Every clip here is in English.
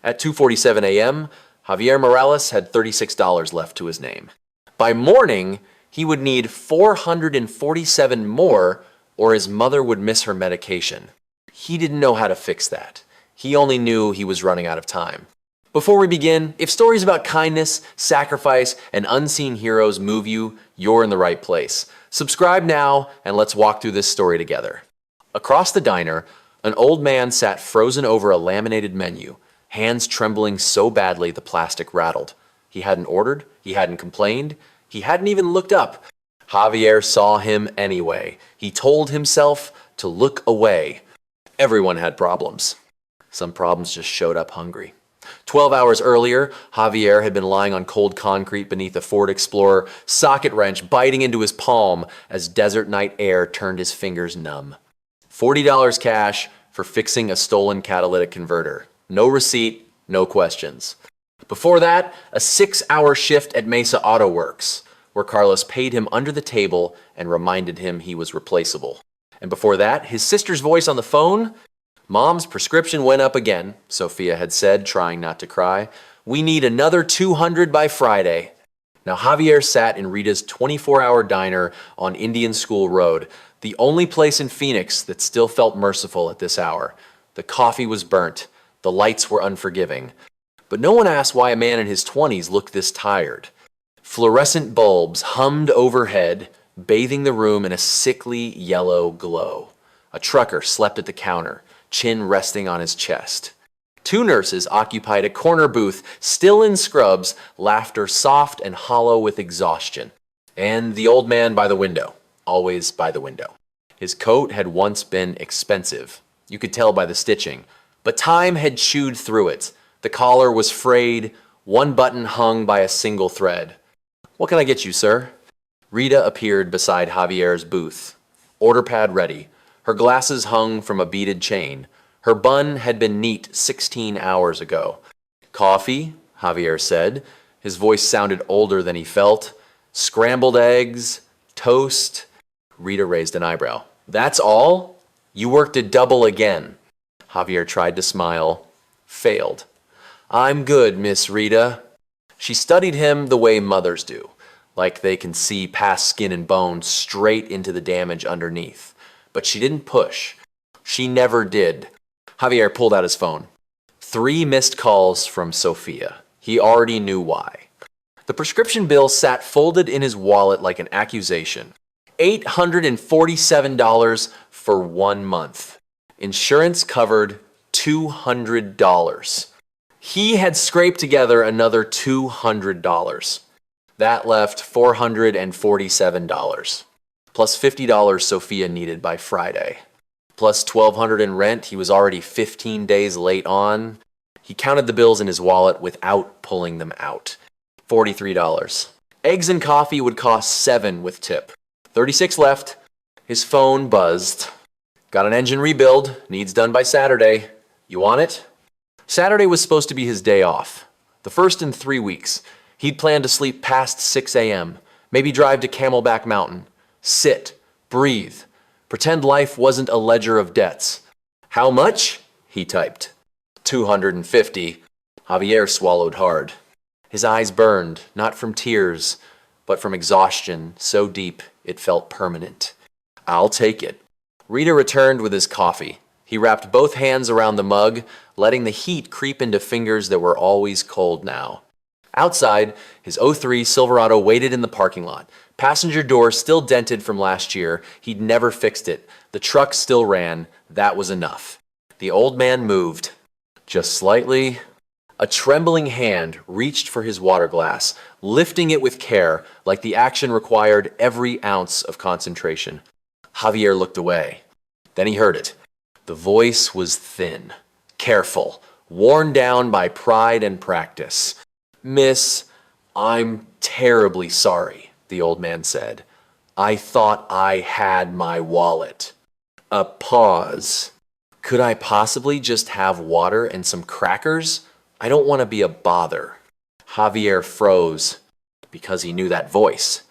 At 2:47 a.m., Javier Morales had $36 left to his name. By morning, he would need 447 more or his mother would miss her medication. He didn't know how to fix that. He only knew he was running out of time. Before we begin, if stories about kindness, sacrifice, and unseen heroes move you, you're in the right place. Subscribe now and let's walk through this story together. Across the diner, an old man sat frozen over a laminated menu, hands trembling so badly the plastic rattled. He hadn't ordered, he hadn't complained, he hadn't even looked up. Javier saw him anyway. He told himself to look away. Everyone had problems. Some problems just showed up hungry. 12 hours earlier, Javier had been lying on cold concrete beneath a Ford Explorer, socket wrench biting into his palm as desert night air turned his fingers numb. $40 cash for fixing a stolen catalytic converter. No receipt, no questions. Before that, a 6-hour shift at Mesa Auto Works, where Carlos paid him under the table and reminded him he was replaceable. And before that, his sister's voice on the phone. Mom's prescription went up again, Sophia had said, trying not to cry. We need another 200 by Friday. Now Javier sat in Rita's 24-hour diner on Indian School Road, the only place in Phoenix that still felt merciful at this hour. The coffee was burnt. The lights were unforgiving. But no one asked why a man in his 20s looked this tired. Fluorescent bulbs hummed overhead, bathing the room in a sickly yellow glow. A trucker slept at the counter, chin resting on his chest. 2 nurses occupied a corner booth, still in scrubs, laughter soft and hollow with exhaustion. And the old man by the window, always by the window. His coat had once been expensive. You could tell by the stitching. But time had chewed through it. The collar was frayed, one button hung by a single thread. What can I get you, sir? Rita appeared beside Javier's booth. Order pad ready. Her glasses hung from a beaded chain. Her bun had been neat 16 hours ago. Coffee, Javier said. His voice sounded older than he felt. Scrambled eggs, toast. Rita raised an eyebrow. That's all? You worked a double again. Javier tried to smile. Failed. I'm good, Miss Rita. She studied him the way mothers do, like they can see past skin and bone straight into the damage underneath. But she didn't push. She never did. Javier pulled out his phone. 3 missed calls from Sophia. He already knew why. The prescription bill sat folded in his wallet like an accusation. $847 for 1 month. Insurance covered $200. He had scraped together another $200. That left $447. Plus $50 Sophia needed by Friday. Plus $1,200 in rent he was already 15 days late on. He counted the bills in his wallet without pulling them out. $43. Eggs and coffee would cost $7 with tip. 36 left. His phone buzzed. Got an engine rebuild. Needs done by Saturday. You want it? Saturday was supposed to be his day off. The first in 3 weeks. He'd planned to sleep past 6 a.m. Maybe drive to Camelback Mountain. Sit. Breathe. Pretend life wasn't a ledger of debts. How much? He typed. 250. Javier swallowed hard. His eyes burned, not from tears, but from exhaustion so deep it felt permanent. I'll take it. Rita returned with his coffee. He wrapped both hands around the mug, letting the heat creep into fingers that were always cold now. Outside, his '03 Silverado waited in the parking lot. Passenger door still dented from last year. He'd never fixed it. The truck still ran. That was enough. The old man moved. Just slightly. A trembling hand reached for his water glass, lifting it with care, like the action required every ounce of concentration. Javier looked away. Then he heard it. The voice was thin, careful, worn down by pride and practice. Miss, I'm terribly sorry, the old man said. I thought I had my wallet. A pause. Could I possibly just have water and some crackers? I don't want to be a bother. Javier froze because he knew that voice.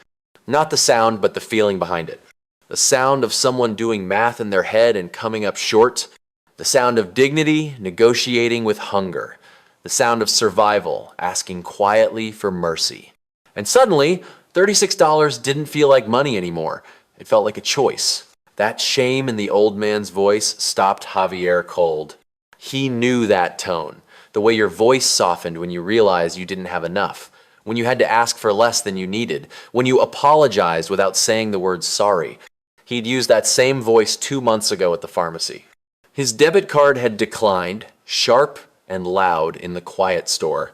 Not the sound, but the feeling behind it. The sound of someone doing math in their head and coming up short. The sound of dignity negotiating with hunger. the sound of survival asking quietly for mercy. And suddenly, $36 didn't feel like money anymore. It felt like a choice. That shame in the old man's voice stopped Javier cold. He knew that tone, the way your voice softened when you realized you didn't have enough, when you had to ask for less than you needed, when you apologized without saying the word sorry. He'd used that same voice 2 months ago at the pharmacy. His debit card had declined, sharp and loud, in the quiet store.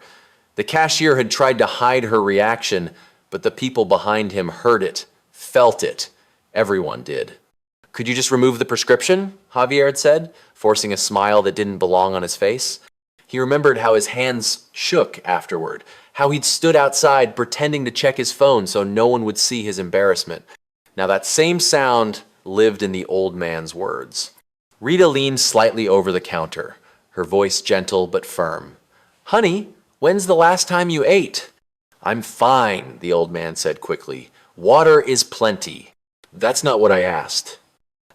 The cashier had tried to hide her reaction, but the people behind him heard it, felt it. Everyone did. "Could you just remove the prescription?" Javier had said, forcing a smile that didn't belong on his face. He remembered how his hands shook afterward, how he'd stood outside pretending to check his phone so no one would see his embarrassment. Now that same sound lived in the old man's words. Rita leaned slightly over the counter, her voice gentle but firm. "Honey, when's the last time you ate?" "I'm fine," the old man said quickly. "Water is plenty." "That's not what I asked."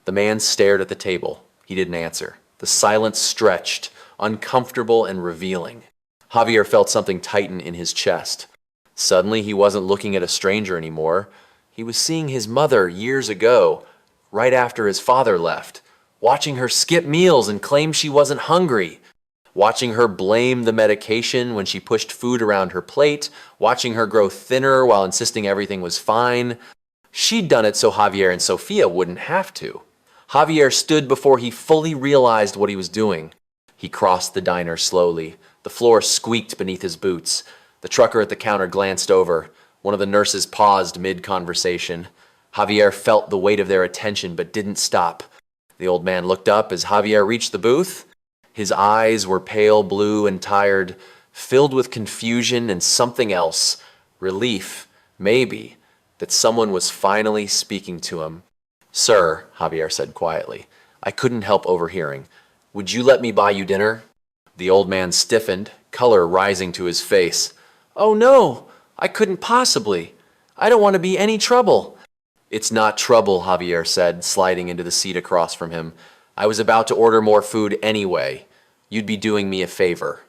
The man stared at the table. He didn't answer. The silence stretched, uncomfortable and revealing. Javier felt something tighten in his chest. Suddenly, he wasn't looking at a stranger anymore. He was seeing his mother years ago, right after his father left, watching her skip meals and claim she wasn't hungry, watching her blame the medication when she pushed food around her plate, watching her grow thinner while insisting everything was fine. She'd done it so Javier and Sofia wouldn't have to. Javier stood before he fully realized what he was doing. He crossed the diner slowly. The floor squeaked beneath his boots. The trucker at the counter glanced over. One of the nurses paused mid-conversation. Javier felt the weight of their attention but didn't stop. The old man looked up as Javier reached the booth. His eyes were pale blue and tired, filled with confusion and something else. Relief, maybe, that someone was finally speaking to him. "Sir," Javier said quietly, "I couldn't help overhearing. Would you let me buy you dinner?" The old man stiffened, color rising to his face. "Oh no, I couldn't possibly. I don't want to be any trouble." "It's not trouble," Javier said, sliding into the seat across from him. "I was about to order more food anyway. You'd be doing me a favor."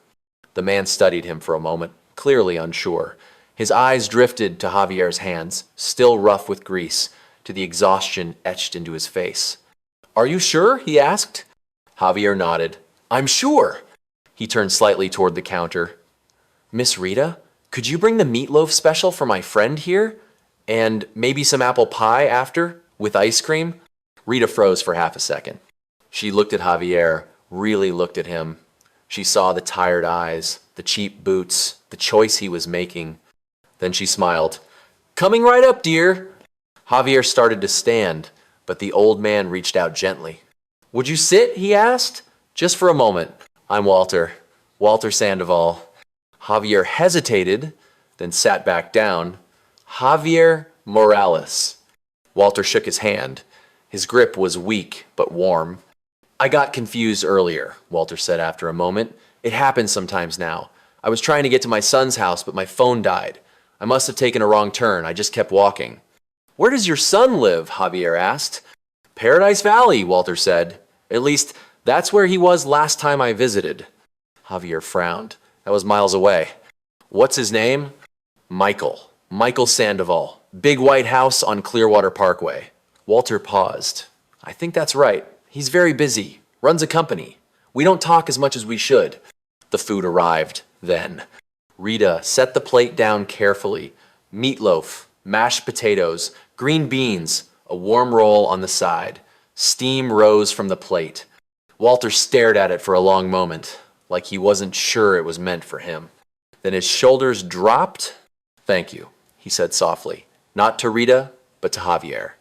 The man studied him for a moment, clearly unsure. His eyes drifted to Javier's hands, still rough with grease, to the exhaustion etched into his face. "Are you sure?" he asked. Javier nodded. "I'm sure." He turned slightly toward the counter. "Miss Rita, could you bring the meatloaf special for my friend here? And maybe some apple pie after, with ice cream?" Rita froze for half a second. She looked at Javier, really looked at him. She saw the tired eyes, the cheap boots, the choice he was making. Then she smiled. "Coming right up, dear." Javier started to stand, but the old man reached out gently. "Would you sit?" he asked. "Just for a moment. I'm Walter Sandoval." Javier hesitated, then sat back down. "Javier Morales." Walter shook his hand. His grip was weak but warm. "I got confused earlier," Walter said after a moment. "It happens sometimes now. I was trying to get to my son's house, but my phone died. I must have taken a wrong turn. I just kept walking." "Where does your son live?" Javier asked. "Paradise Valley," Walter said. "At least, that's where he was last time I visited." Javier frowned. That was miles away. "What's his name?" "Michael. Michael Sandoval. Big white house on Clearwater Parkway." Walter paused. "I think that's right. He's very busy. Runs a company. We don't talk as much as we should." The food arrived then. Rita set the plate down carefully. Meatloaf, mashed potatoes, green beans, a warm roll on the side. Steam rose from the plate. Walter stared at it for a long moment, like he wasn't sure it was meant for him. Then his shoulders dropped. "Thank you," he said softly, not to Rita, but to Javier.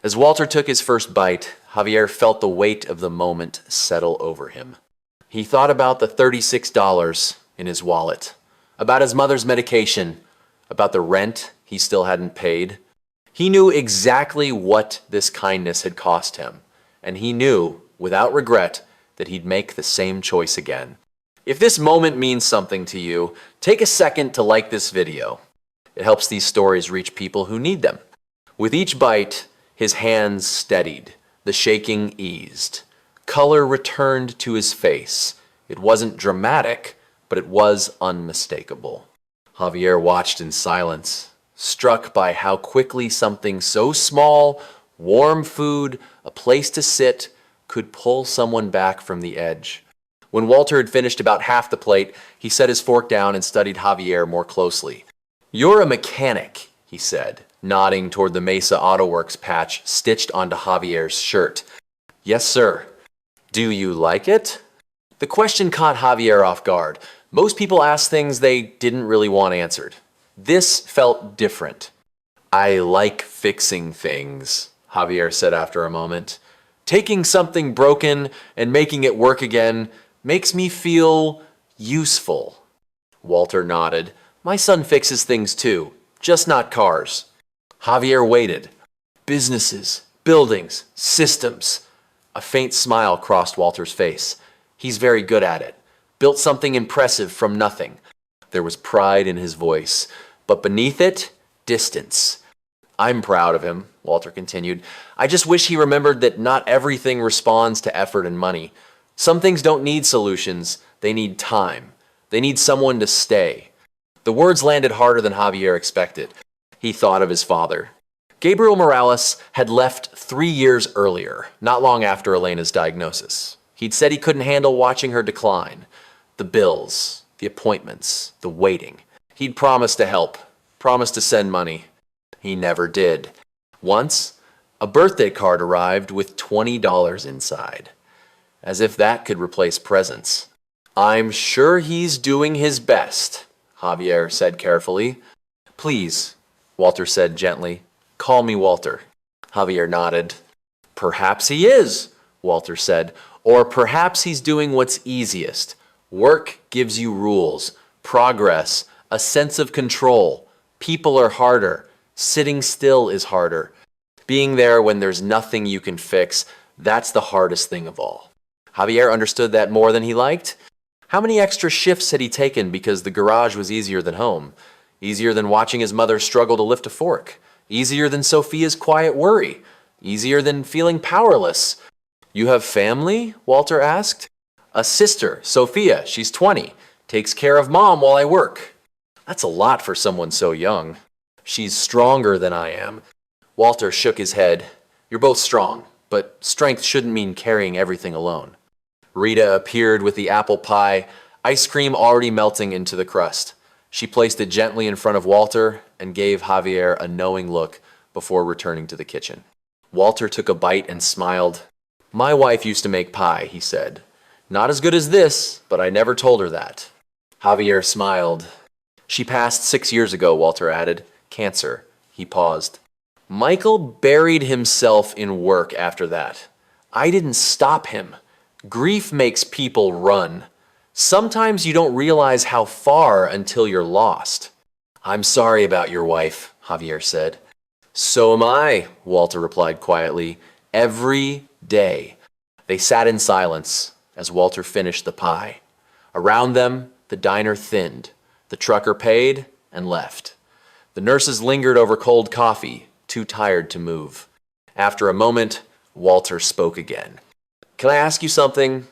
As Walter took his first bite, Javier felt the weight of the moment settle over him. He thought about the $36 in his wallet, about his mother's medication, about the rent he still hadn't paid. He knew exactly what this kindness had cost him, and he knew, without regret, that he'd make the same choice again. If this moment means something to you, take a second to like this video. It helps these stories reach people who need them. With each bite, his hands steadied, the shaking eased. Color returned to his face. It wasn't dramatic, but it was unmistakable. Javier watched in silence, struck by how quickly something so small, warm food, a place to sit, could pull someone back from the edge. When Walter had finished about half the plate, he set his fork down and studied Javier more closely. "You're a mechanic," he said, nodding toward the Mesa Auto Works patch stitched onto Javier's shirt. "Yes, sir." "Do you like it?" The question caught Javier off guard. Most people asked things they didn't really want answered. This felt different. "I like fixing things," Javier said after a moment. "Taking something broken and making it work again makes me feel useful." Walter nodded. "My son fixes things too, just not cars." Javier waited. "Businesses, buildings, systems." A faint smile crossed Walter's face. "He's very good at it. Built something impressive from nothing." There was pride in his voice, but beneath it, distance. "I'm proud of him," Walter continued. "I just wish he remembered that not everything responds to effort and money. Some things don't need solutions, they need time. They need someone to stay." The words landed harder than Javier expected. He thought of his father. Gabriel Morales had left 3 years earlier, not long after Elena's diagnosis. He'd said he couldn't handle watching her decline. The bills, the appointments, the waiting. He'd promised to help, promised to send money. He never did. Once, a birthday card arrived with $20 inside. As if that could replace presents. "I'm sure he's doing his best," Javier said carefully. "Please," Walter said gently, "call me Walter." Javier nodded. "Perhaps he is," Walter said. "Or perhaps he's doing what's easiest. Work gives you rules, progress, a sense of control. People are harder. Sitting still is harder. Being there when there's nothing you can fix, that's the hardest thing of all." Javier understood that more than he liked. How many extra shifts had he taken because the garage was easier than home? Easier than watching his mother struggle to lift a fork? Easier than Sophia's quiet worry? Easier than feeling powerless? "You have family?" Walter asked. "A sister, Sophia. She's 20. Takes care of Mom while I work." "That's a lot for someone so young." "She's stronger than I am." Walter shook his head. "You're both strong, but strength shouldn't mean carrying everything alone." Rita appeared with the apple pie, ice cream already melting into the crust. She placed it gently in front of Walter and gave Javier a knowing look before returning to the kitchen. Walter took a bite and smiled. "My wife used to make pie," he said. "Not as good as this, but I never told her that." Javier smiled. "She passed 6 years ago," Walter added. "Cancer." He paused. "Michael buried himself in work after that. I didn't stop him. Grief makes people run. Sometimes you don't realize how far until you're lost." "I'm sorry about your wife," Javier said. "So am I," Walter replied quietly. "Every day." They sat in silence as Walter finished the pie. Around them, the diner thinned. The trucker paid and left. The nurses lingered over cold coffee, too tired to move. After a moment, Walter spoke again. "Can I ask you something?"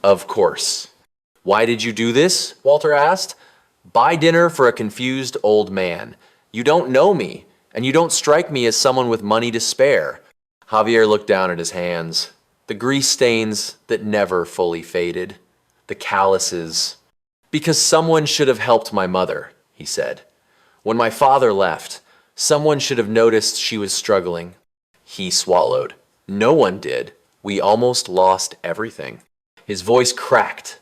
"Of course." "Why did you do this?" Walter asked. "Buy dinner for a confused old man. You don't know me, and you don't strike me as someone with money to spare." Javier looked down at his hands. The grease stains that never fully faded. The calluses. "Because someone should have helped my mother," he said. "When my father left, someone should have noticed she was struggling." He swallowed. "No one did. We almost lost everything." His voice cracked,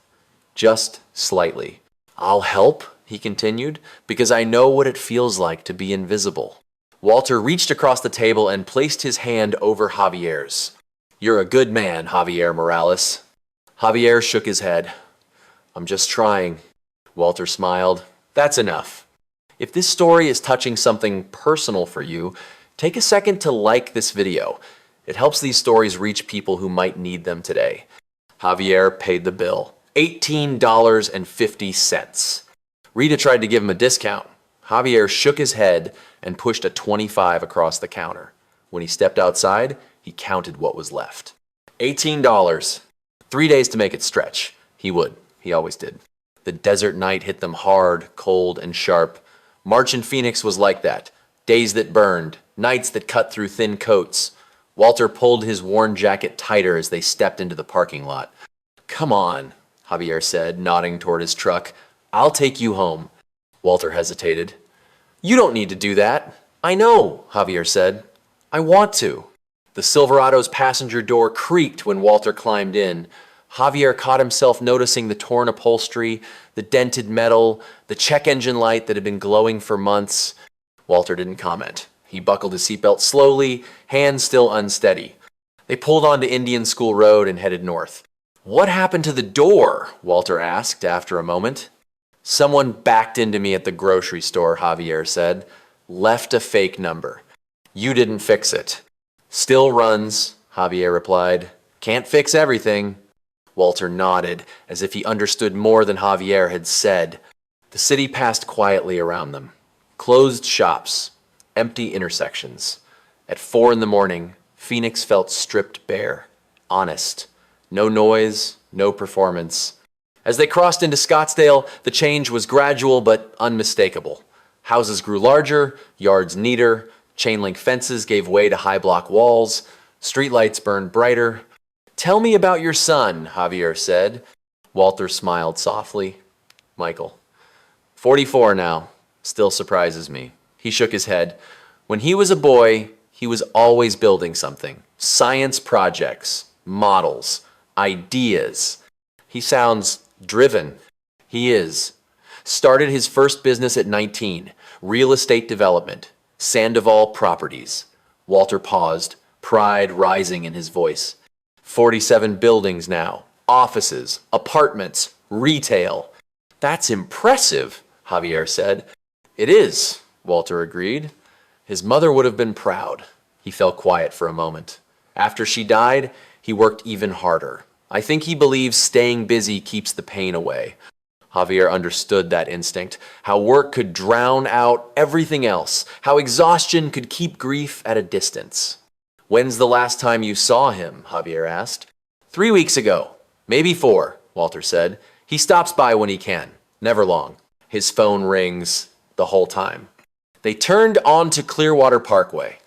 just slightly. "I'll help," he continued, "because I know what it feels like to be invisible." Walter reached across the table and placed his hand over Javier's. "You're a good man, Javier Morales." Javier shook his head. "I'm just trying." Walter smiled. "That's enough. If this story is touching something personal for you, take a second to like this video. It helps these stories reach people who might need them today." Javier paid the bill. $18.50. Rita tried to give him a discount. Javier shook his head and pushed a 25 across the counter. When he stepped outside, he counted what was left. $18. 3 days to make it stretch. He would. He always did. The desert night hit them hard, cold, and sharp. March in Phoenix was like that. Days that burned, nights that cut through thin coats. Walter pulled his worn jacket tighter as they stepped into the parking lot. "Come on," Javier said, nodding toward his truck. "I'll take you home." Walter hesitated. "You don't need to do that." "I know," Javier said. "I want to." The Silverado's passenger door creaked when Walter climbed in. Javier caught himself noticing the torn upholstery, the dented metal, the check engine light that had been glowing for months. Walter didn't comment. He buckled his seatbelt slowly, hands still unsteady. They pulled onto Indian School Road and headed north. "What happened to the door?" Walter asked after a moment. "Someone backed into me at the grocery store," Javier said. "Left a fake number. You didn't fix it." "Still runs," Javier replied. "Can't fix everything." Walter nodded, as if he understood more than Javier had said. The city passed quietly around them. Closed shops, empty intersections. At 4 a.m, Phoenix felt stripped bare, honest. No noise, no performance. As they crossed into Scottsdale, the change was gradual but unmistakable. Houses grew larger, yards neater, chain-link fences gave way to high-block walls, streetlights burned brighter. "Tell me about your son," Javier said. Walter smiled softly. "Michael. 44 now. Still surprises me." He shook his head. "When he was a boy, he was always building something. Science projects, models, ideas. He sounds driven." "He is. Started his first business at 19, real estate development, Sandoval Properties." Walter paused, pride rising in his voice. 47 buildings now, offices, apartments, retail. "That's impressive," Javier said. "It is," Walter agreed. His mother would have been proud. He fell quiet for a moment. After she died, he worked even harder. I think he believes staying busy keeps the pain away. Javier understood that instinct, how work could drown out everything else, how exhaustion could keep grief at a distance. "When's the last time you saw him?" Javier asked. 3 weeks ago. Maybe 4, Walter said. "He stops by when he can. Never long." His phone rings the whole time. They turned onto Clearwater Parkway.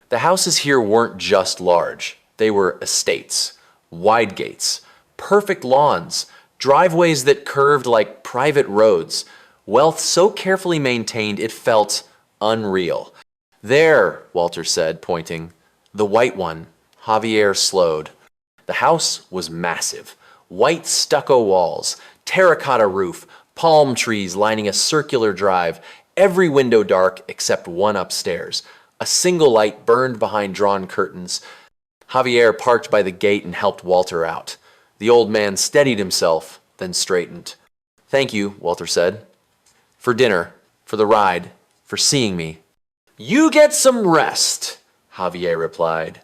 The houses here weren't just large. They were estates, wide gates, perfect lawns, driveways that curved like private roads, wealth so carefully maintained it felt unreal. "There," Walter said, pointing. "The white one." Javier slowed. The house was massive. White stucco walls, terracotta roof, palm trees lining a circular drive, every window dark except one upstairs. A single light burned behind drawn curtains. Javier parked by the gate and helped Walter out. The old man steadied himself, then straightened. "Thank you," Walter said. "For dinner, for the ride, for seeing me." "You get some rest," Javier replied.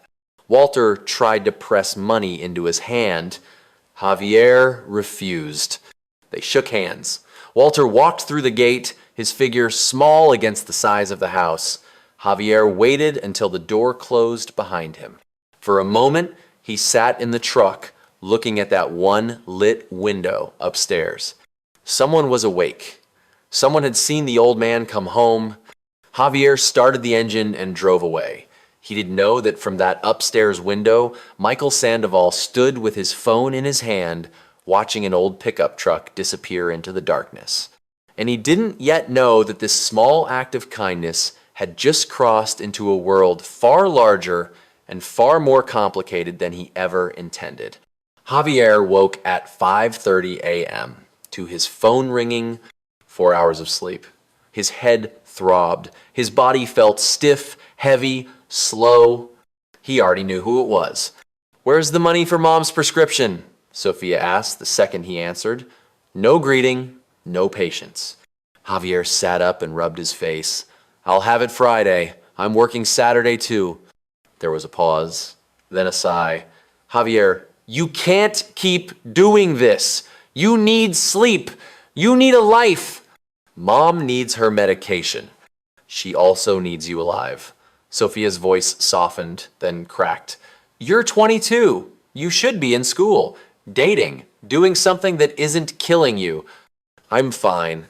Walter tried to press money into his hand. Javier refused. They shook hands. Walter walked through the gate, his figure small against the size of the house. Javier waited until the door closed behind him. For a moment, he sat in the truck, looking at that one lit window upstairs. Someone was awake. Someone had seen the old man come home. Javier started the engine and drove away. He didn't know that from that upstairs window, Michael Sandoval stood with his phone in his hand, watching an old pickup truck disappear into the darkness. And he didn't yet know that this small act of kindness had just crossed into a world far larger and far more complicated than he ever intended. Javier woke at 5:30 a.m. to his phone ringing, 4 hours of sleep. His head throbbed. His body felt stiff, heavy, slow. He already knew who it was. "Where's the money for Mom's prescription?" Sophia asked the second he answered. No greeting, no patience. Javier sat up and rubbed his face. "I'll have it Friday. I'm working Saturday too." There was a pause, then a sigh. "Javier, you can't keep doing this. You need sleep. You need a life." "Mom needs her medication. She also needs you alive." Sophia's voice softened, then cracked. "You're 22. You should be in school, dating, doing something that isn't killing you." I'm fine.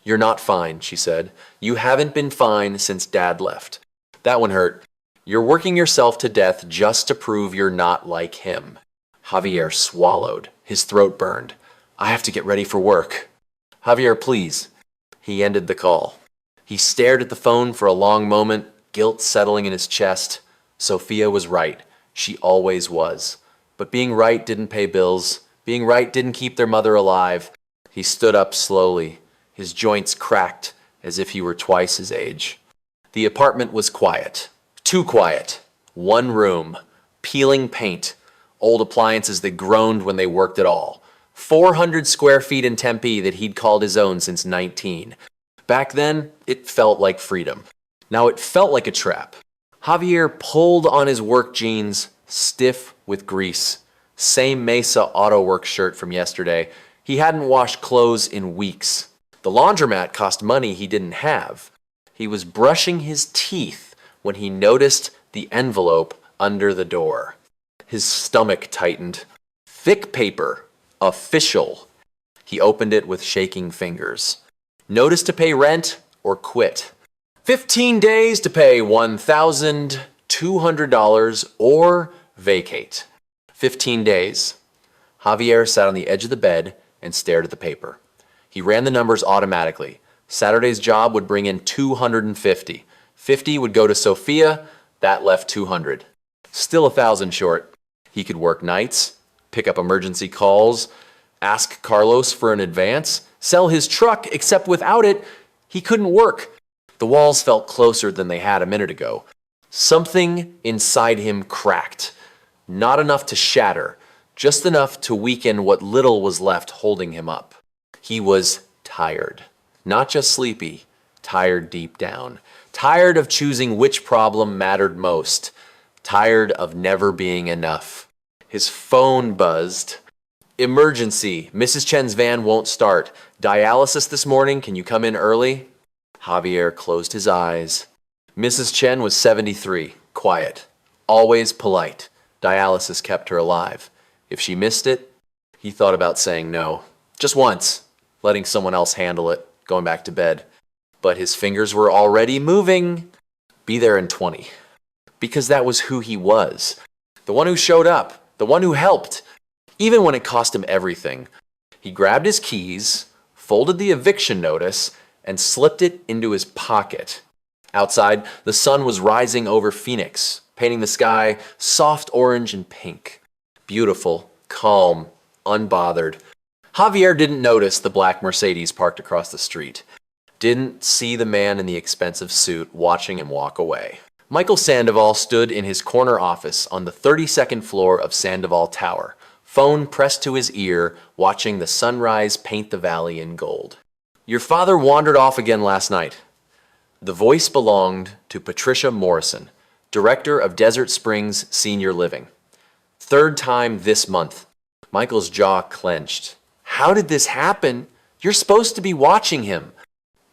You're not fine, she said. You haven't been fine since Dad left. That one hurt. You're working yourself to death just to prove you're not like him. Javier swallowed. His throat burned. I have to get ready for work. Javier, please. He ended the call. He stared at the phone for a long moment, guilt settling in his chest. Sophia was right. She always was. But being right didn't pay bills. Being right didn't keep their mother alive. He stood up slowly. His joints cracked as if he were twice his age. The apartment was quiet. Too quiet. One room. Peeling paint. Old appliances that groaned when they worked at all. 400 square feet in Tempe that he'd called his own since 19. Back then, it felt like freedom. Now it felt like a trap. Javier pulled on his work jeans, stiff with grease. Same Mesa Auto Works shirt from yesterday. He hadn't washed clothes in weeks. The laundromat cost money he didn't have. He was brushing his teeth when he noticed the envelope under the door. His stomach tightened. Thick paper. Official. He opened it with shaking fingers. Notice to pay rent or quit. 15 days to pay $1,200 or vacate. 15 days. Javier sat on the edge of the bed and stared at the paper. He ran the numbers automatically. Saturday's job would bring in $250. 50 would go to Sophia. That left 200. Still 1,000 short. He could work nights, pick up emergency calls, ask Carlos for an advance, sell his truck, except without it, he couldn't work. The walls felt closer than they had a minute ago. Something inside him cracked. Not enough to shatter, just enough to weaken what little was left holding him up. He was tired. Not just sleepy, tired deep down. Tired of choosing which problem mattered most. Tired of never being enough. His phone buzzed. Emergency. Mrs. Chen's van won't start. Dialysis this morning. Can you come in early? Javier closed his eyes. Mrs. Chen was 73. Quiet. Always polite. Dialysis kept her alive. If she missed it, he thought about saying no. Just once. Letting someone else handle it. Going back to bed. But his fingers were already moving. Be there in 20. Because that was who he was. The one who showed up. The one who helped. Even when it cost him everything. He grabbed his keys, folded the eviction notice, and slipped it into his pocket. Outside, the sun was rising over Phoenix, painting the sky soft orange and pink. Beautiful, calm, unbothered. Javier didn't notice the black Mercedes parked across the street. Didn't see the man in the expensive suit watching him walk away. Michael Sandoval stood in his corner office on the 32nd floor of Sandoval Tower, phone pressed to his ear, watching the sunrise paint the valley in gold. Your father wandered off again last night. The voice belonged to Patricia Morrison, director of Desert Springs Senior Living. Third time this month. Michael's jaw clenched. How did this happen? You're supposed to be watching him.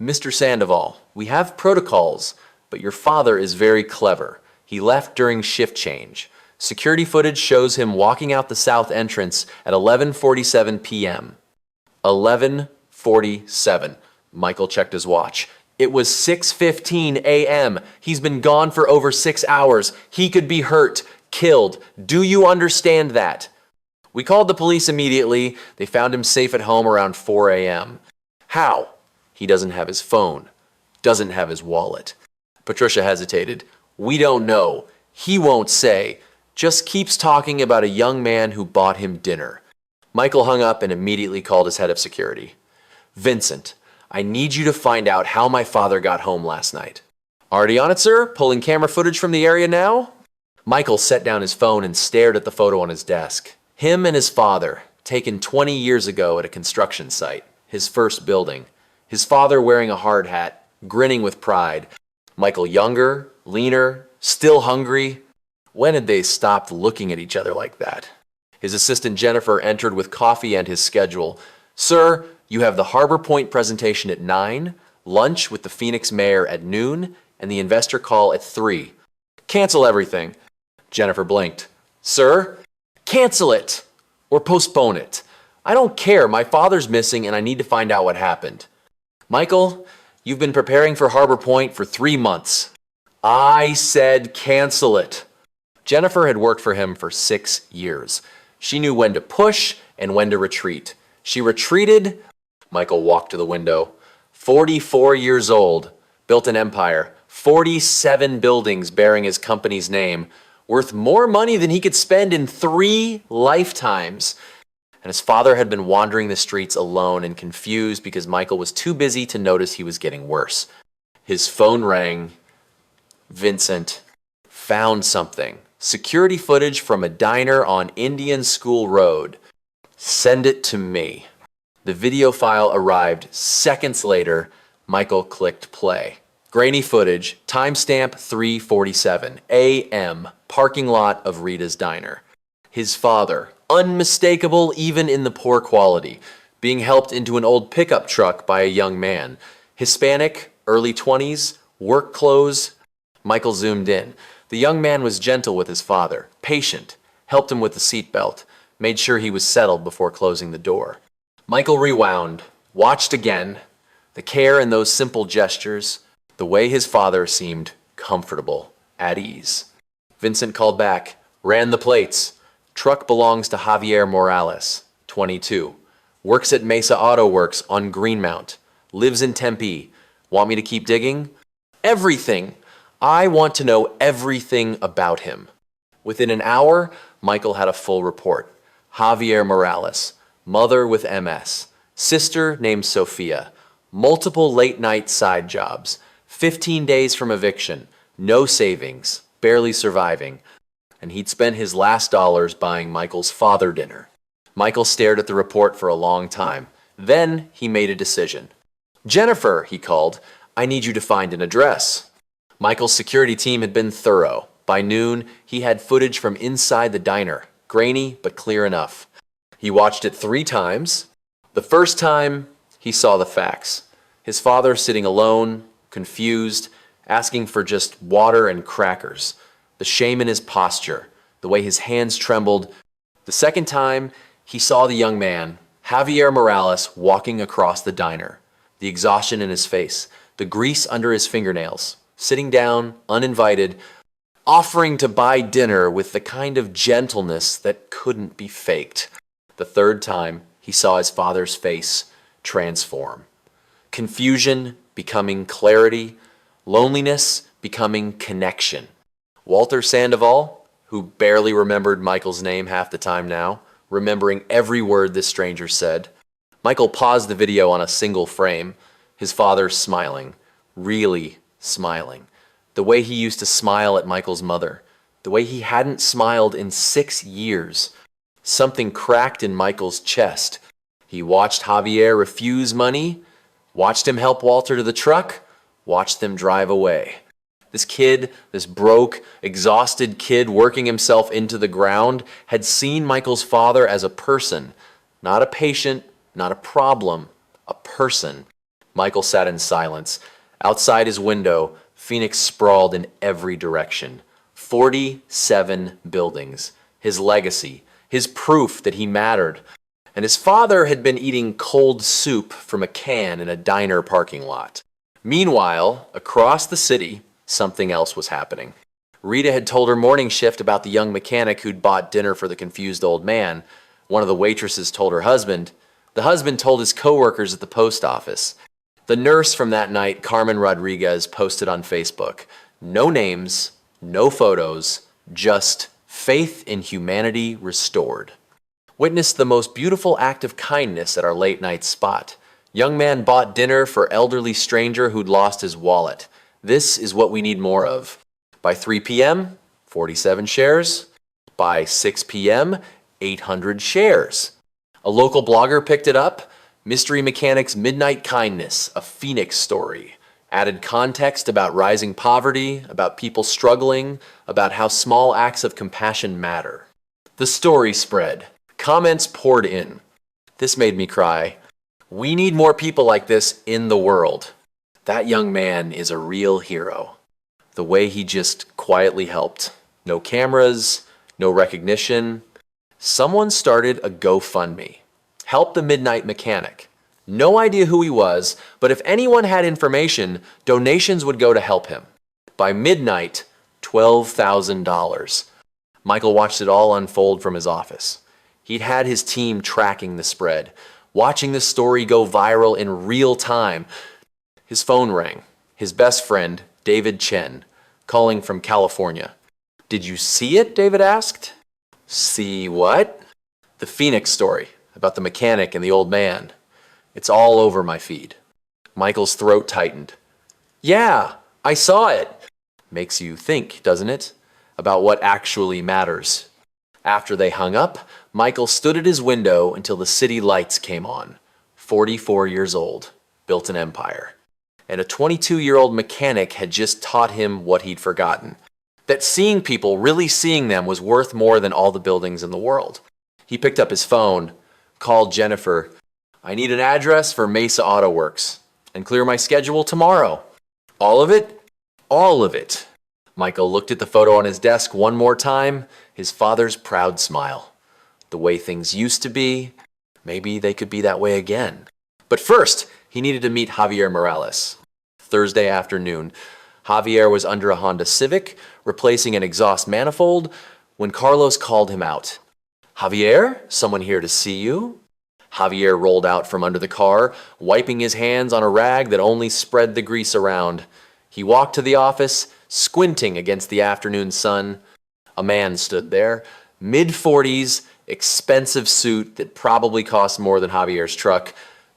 Mr. Sandoval, we have protocols, but your father is very clever. He left during shift change. Security footage shows him walking out the south entrance at 11:47 p.m. 11:47. Michael checked his watch. It was 6:15 a.m. He's been gone for over 6 hours. He could be hurt, killed. Do you understand that? We called the police immediately. They found him safe at home around 4 a.m. How? He doesn't have his phone. Doesn't have his wallet. Patricia hesitated. We don't know. He won't say. Just keeps talking about a young man who bought him dinner. Michael hung up and immediately called his head of security. Vincent, I need you to find out how my father got home last night. Already on it, sir? Pulling camera footage from the area now? Michael set down his phone and stared at the photo on his desk. Him and his father, taken 20 years ago at a construction site, his first building. His father wearing a hard hat, grinning with pride. Michael younger, leaner, still hungry. When had they stopped looking at each other like that? His assistant Jennifer entered with coffee and his schedule. Sir, you have the Harbor Point presentation at 9, lunch with the Phoenix mayor at noon, and the investor call at 3. Cancel everything. Jennifer blinked. Sir, cancel it or postpone it. I don't care. My father's missing and I need to find out what happened. Michael, you've been preparing for Harbor Point for 3 months. I said cancel it. Jennifer had worked for him for 6 years. She knew when to push and when to retreat. She retreated. Michael walked to the window. 44 years old, built an empire, 47 buildings bearing his company's name, worth more money than he could spend in 3 lifetimes. And his father had been wandering the streets alone and confused because Michael was too busy to notice he was getting worse. His phone rang. Vincent found something. Security footage from a diner on Indian School Road. Send it to me. The video file arrived seconds later. Michael clicked play. Grainy footage, timestamp 3:47 a.m., parking lot of Rita's Diner. His father, unmistakable even in the poor quality, being helped into an old pickup truck by a young man. Hispanic, early 20s, work clothes. Michael zoomed in. The young man was gentle with his father, patient, helped him with the seatbelt, made sure he was settled before closing the door. Michael rewound, watched again, the care in those simple gestures, the way his father seemed comfortable, at ease. Vincent called back, ran the plates. Truck belongs to Javier Morales, 22. Works at Mesa Auto Works on Greenmount. Lives in Tempe. Want me to keep digging? Everything. I want to know everything about him. Within an hour, Michael had a full report. Javier Morales, mother with MS, sister named Sophia, multiple late-night side jobs, 15 days from eviction, no savings, barely surviving, and he'd spent his last dollars buying Michael's father dinner. Michael stared at the report for a long time. Then he made a decision. Jennifer, he called, I need you to find an address. Michael's security team had been thorough. By noon, he had footage from inside the diner, grainy but clear enough. He watched it 3 times. The first time, he saw the facts. His father sitting alone, confused, asking for just water and crackers. The shame in his posture, the way his hands trembled. The second time, he saw the young man, Javier Morales, walking across the diner. The exhaustion in his face, the grease under his fingernails, sitting down, uninvited, offering to buy dinner with the kind of gentleness that couldn't be faked. The third time, he saw his father's face transform. Confusion becoming clarity, loneliness becoming connection. Walter Sandoval, who barely remembered Michael's name half the time now, remembering every word this stranger said. Michael paused the video on a single frame, his father smiling, really smiling. The way he used to smile at Michael's mother, the way he hadn't smiled in 6 years. Something cracked in Michael's chest. He watched Javier refuse money, watched him help Walter to the truck, watched them drive away. This kid, this broke, exhausted kid working himself into the ground, had seen Michael's father as a person, not a patient, not a problem, a person. Michael sat in silence. Outside his window, Phoenix sprawled in every direction. 47 buildings. His legacy, his proof that he mattered. And his father had been eating cold soup from a can in a diner parking lot. Meanwhile, across the city, something else was happening. Rita had told her morning shift about the young mechanic who'd bought dinner for the confused old man. One of the waitresses told her husband. The husband told his coworkers at the post office. The nurse from that night, Carmen Rodriguez, posted on Facebook. No names, no photos, just faith in humanity restored. Witnessed the most beautiful act of kindness at our late night spot. Young man bought dinner for elderly stranger who'd lost his wallet. This is what we need more of. By 3 p.m., 47 shares. By 6 p.m., 800 shares. A local blogger picked it up. Mystery Mechanic's Midnight Kindness, a Phoenix story. Added context about rising poverty, about people struggling, about how small acts of compassion matter. The story spread. Comments poured in. This made me cry. We need more people like this in the world. That young man is a real hero. The way he just quietly helped. No cameras, no recognition. Someone started a GoFundMe. Help the midnight mechanic. No idea who he was, but if anyone had information, donations would go to help him. By midnight, $12,000. Michael watched it all unfold from his office. He'd had his team tracking the spread, watching the story go viral in real time. His phone rang. His best friend, David Chen, calling from California. Did you see it? David asked. See what? The Phoenix story about the mechanic and the old man. It's all over my feed. Michael's throat tightened. Yeah, I saw it. Makes you think, doesn't it? About what actually matters. After they hung up, Michael stood at his window until the city lights came on. 44 years old, built an empire. And a 22-year-old mechanic had just taught him what he'd forgotten. That seeing people, really seeing them, was worth more than all the buildings in the world. He picked up his phone, called Jennifer. I need an address for Mesa Auto Works and clear my schedule tomorrow. All of it? All of it. Michael looked at the photo on his desk one more time, his father's proud smile. The way things used to be, maybe they could be that way again. But first, he needed to meet Javier Morales. Thursday afternoon, Javier was under a Honda Civic, replacing an exhaust manifold, when Carlos called him out. Javier, someone here to see you. Javier rolled out from under the car, wiping his hands on a rag that only spread the grease around. He walked to the office, squinting against the afternoon sun. A man stood there, mid-40s, expensive suit that probably cost more than Javier's truck,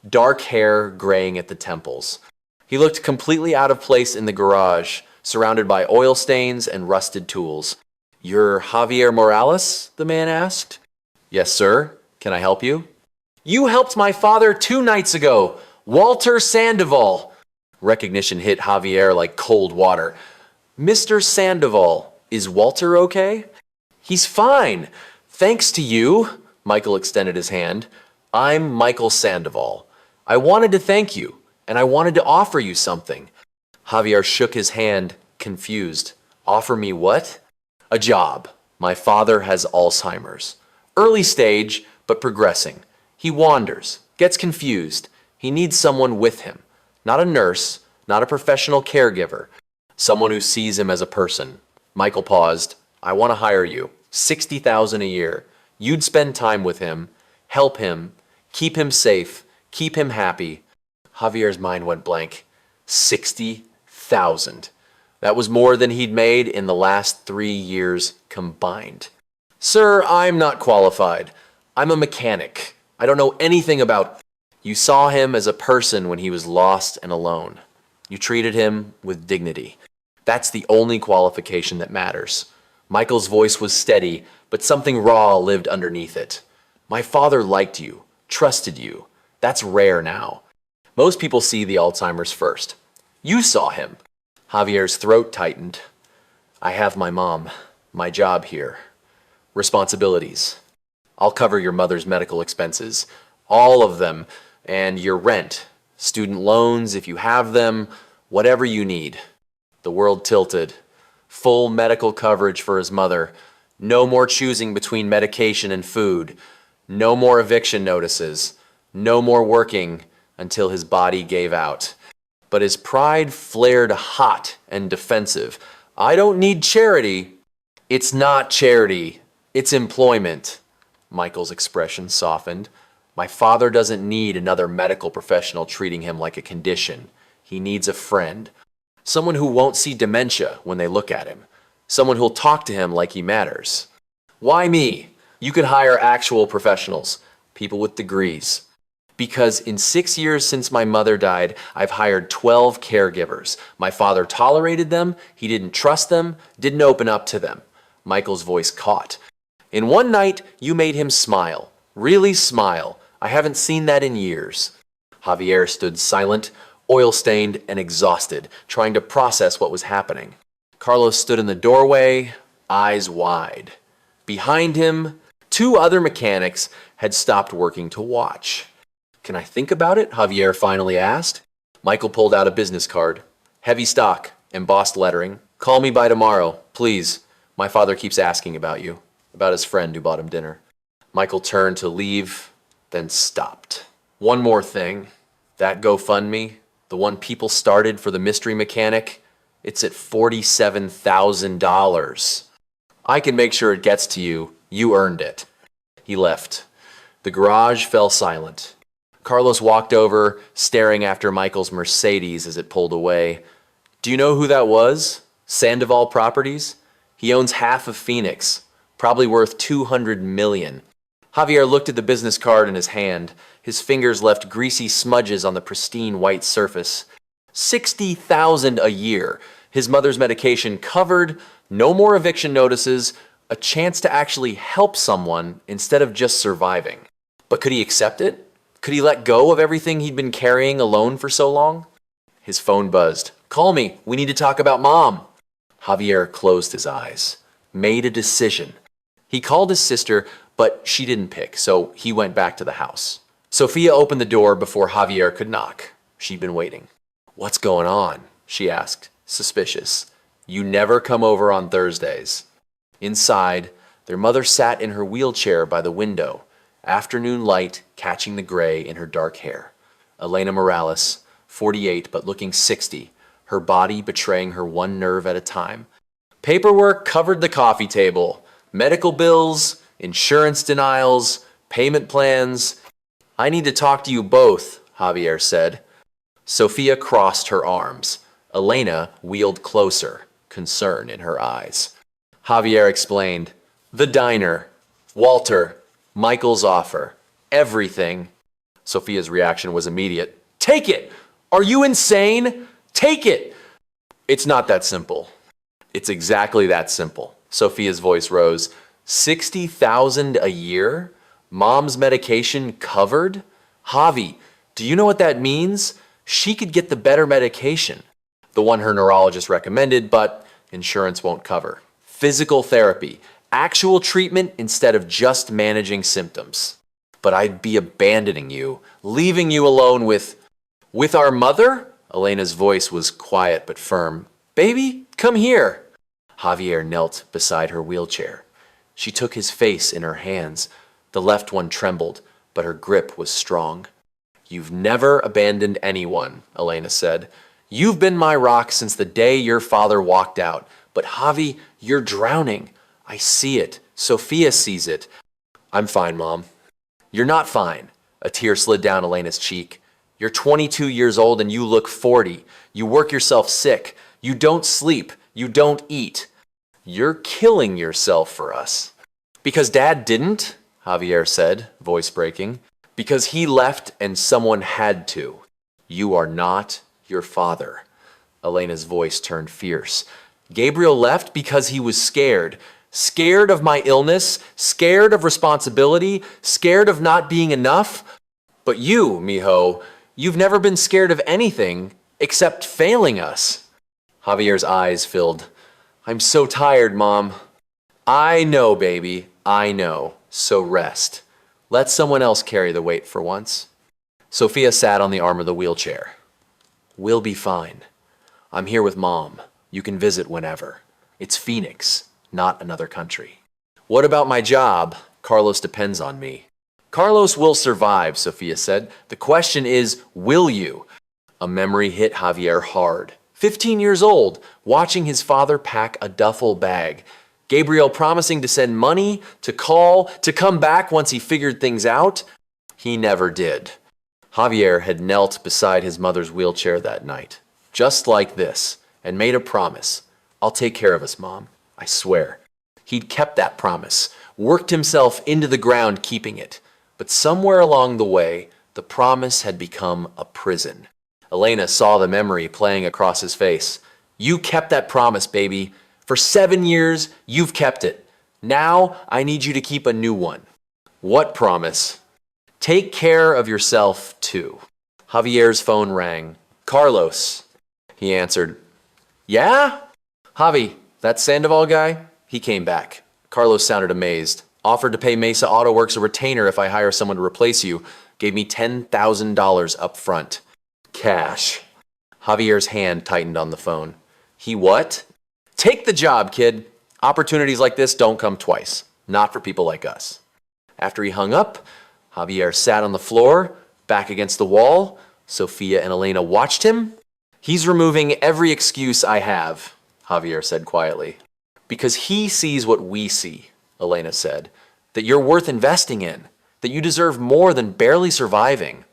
dark hair graying at the temples. He looked completely out of place in the garage, surrounded by oil stains and rusted tools. You're Javier Morales? The man asked. Yes, sir. Can I help you? You helped my father 2 nights ago, Walter Sandoval. Recognition hit Javier like cold water. Mr. Sandoval, is Walter okay? He's fine. Thanks to you. Michael extended his hand. I'm Michael Sandoval. I wanted to thank you, and I wanted to offer you something. Javier shook his hand, confused. Offer me what? A job. My father has Alzheimer's. Early stage, but progressing. He wanders, gets confused. He needs someone with him. Not a nurse, not a professional caregiver. Someone who sees him as a person. Michael paused. I want to hire you. $60,000 a year. You'd spend time with him, help him, keep him safe, keep him happy. Javier's mind went blank. $60,000. That was more than he'd made in the last 3 years combined. Sir, I'm not qualified. I'm a mechanic. I don't know anything about... You saw him as a person when he was lost and alone. You treated him with dignity. That's the only qualification that matters. Michael's voice was steady, but something raw lived underneath it. My father liked you, trusted you. That's rare now. Most people see the Alzheimer's first. You saw him. Javier's throat tightened. I have my mom, my job here. Responsibilities. I'll cover your mother's medical expenses, all of them, and your rent, student loans if you have them, whatever you need. The world tilted. Full medical coverage for his mother. No more choosing between medication and food. No more eviction notices. No more working until his body gave out. But his pride flared hot and defensive. I don't need charity. It's not charity. It's employment. Michael's expression softened. My father doesn't need another medical professional treating him like a condition. He needs a friend. Someone who won't see dementia when they look at him. Someone who'll talk to him like he matters. Why me? You could hire actual professionals, people with degrees. Because in 6 years since my mother died, I've hired 12 caregivers. My father tolerated them, he didn't trust them, didn't open up to them. Michael's voice caught. In one night, you made him smile. Really smile. I haven't seen that in years. Javier stood silent, oil-stained and exhausted, trying to process what was happening. Carlos stood in the doorway, eyes wide. Behind him, 2 other mechanics had stopped working to watch. Can I think about it? Javier finally asked. Michael pulled out a business card. Heavy stock, embossed lettering. Call me by tomorrow, please. My father keeps asking about you, about his friend who bought him dinner. Michael turned to leave, then stopped. One more thing. That GoFundMe, the one people started for the mystery mechanic, it's at $47,000. I can make sure it gets to you. You earned it. He left. The garage fell silent. Carlos walked over, staring after Michael's Mercedes as it pulled away. Do you know who that was? Sandoval Properties? He owns half of Phoenix, probably worth $200 million. Javier looked at the business card in his hand. His fingers left greasy smudges on the pristine white surface. $60,000 a year. His mother's medication covered, no more eviction notices, a chance to actually help someone instead of just surviving. But could he accept it? Could he let go of everything he'd been carrying alone for so long? His phone buzzed. Call me. We need to talk about Mom. Javier closed his eyes, made a decision. He called his sister, but she didn't pick, so he went back to the house. Sophia opened the door before Javier could knock. She'd been waiting. What's going on? She asked, suspicious. You never come over on Thursdays. Inside, their mother sat in her wheelchair by the window, afternoon light catching the gray in her dark hair. Elena Morales, 48 but looking 60, her body betraying her one nerve at a time. Paperwork covered the coffee table. Medical bills, insurance denials, payment plans. I need to talk to you both, Javier said. Sophia crossed her arms. Elena wheeled closer, concern in her eyes. Javier explained, the diner, Walter, Michael's offer, everything. Sophia's reaction was immediate. Take it! Are you insane? Take it! It's not that simple. It's exactly that simple. Sophia's voice rose. $60,000 a year? Mom's medication covered? Javi, do you know what that means? She could get the better medication, the one her neurologist recommended, but insurance won't cover. Physical therapy, actual treatment instead of just managing symptoms. But I'd be abandoning you, leaving you alone with our mother? Elena's voice was quiet but firm. Baby, come here. Javier knelt beside her wheelchair. She took his face in her hands. The left one trembled, but her grip was strong. You've never abandoned anyone, Elena said. You've been my rock since the day your father walked out. But Javi, you're drowning. I see it. Sophia sees it. I'm fine, Mom. You're not fine. A tear slid down Elena's cheek. You're 22 years old and you look 40. You work yourself sick. You don't sleep. You don't eat. You're killing yourself for us. Because Dad didn't, Javier said, voice breaking. Because he left and someone had to. You are not your father. Elena's voice turned fierce. Gabriel left because he was scared. Scared of my illness, scared of responsibility, scared of not being enough. But you, mijo, you've never been scared of anything except failing us. Javier's eyes filled. I'm so tired, Mom. I know, baby, I know. So rest. Let someone else carry the weight for once. Sophia sat on the arm of the wheelchair. We'll be fine. I'm here with Mom. You can visit whenever. It's Phoenix, not another country. What about my job? Carlos depends on me. Carlos will survive, Sophia said. The question is, will you? A memory hit Javier hard. 15 years old, watching his father pack a duffel bag. Gabriel promising to send money, to call, to come back once he figured things out. He never did. Javier had knelt beside his mother's wheelchair that night, just like this, and made a promise. I'll take care of us, Mom. I swear. He'd kept that promise, worked himself into the ground keeping it. But somewhere along the way, the promise had become a prison. Elena saw the memory playing across his face. You kept that promise, baby. For 7 years, you've kept it. Now, I need you to keep a new one. What promise? Take care of yourself, too. Javier's phone rang. Carlos. He answered. Yeah? Javi, that Sandoval guy? He came back. Carlos sounded amazed. Offered to pay Mesa Auto Works a retainer if I hire someone to replace you. Gave me $10,000 up front. Cash. Javier's hand tightened on the phone. He what? Take the job, kid. Opportunities like this don't come twice. Not for people like us. After he hung up, Javier sat on the floor, back against the wall. Sophia and Elena watched him. He's removing every excuse I have, Javier said quietly. Because he sees what we see, Elena said. That you're worth investing in. That you deserve more than barely surviving.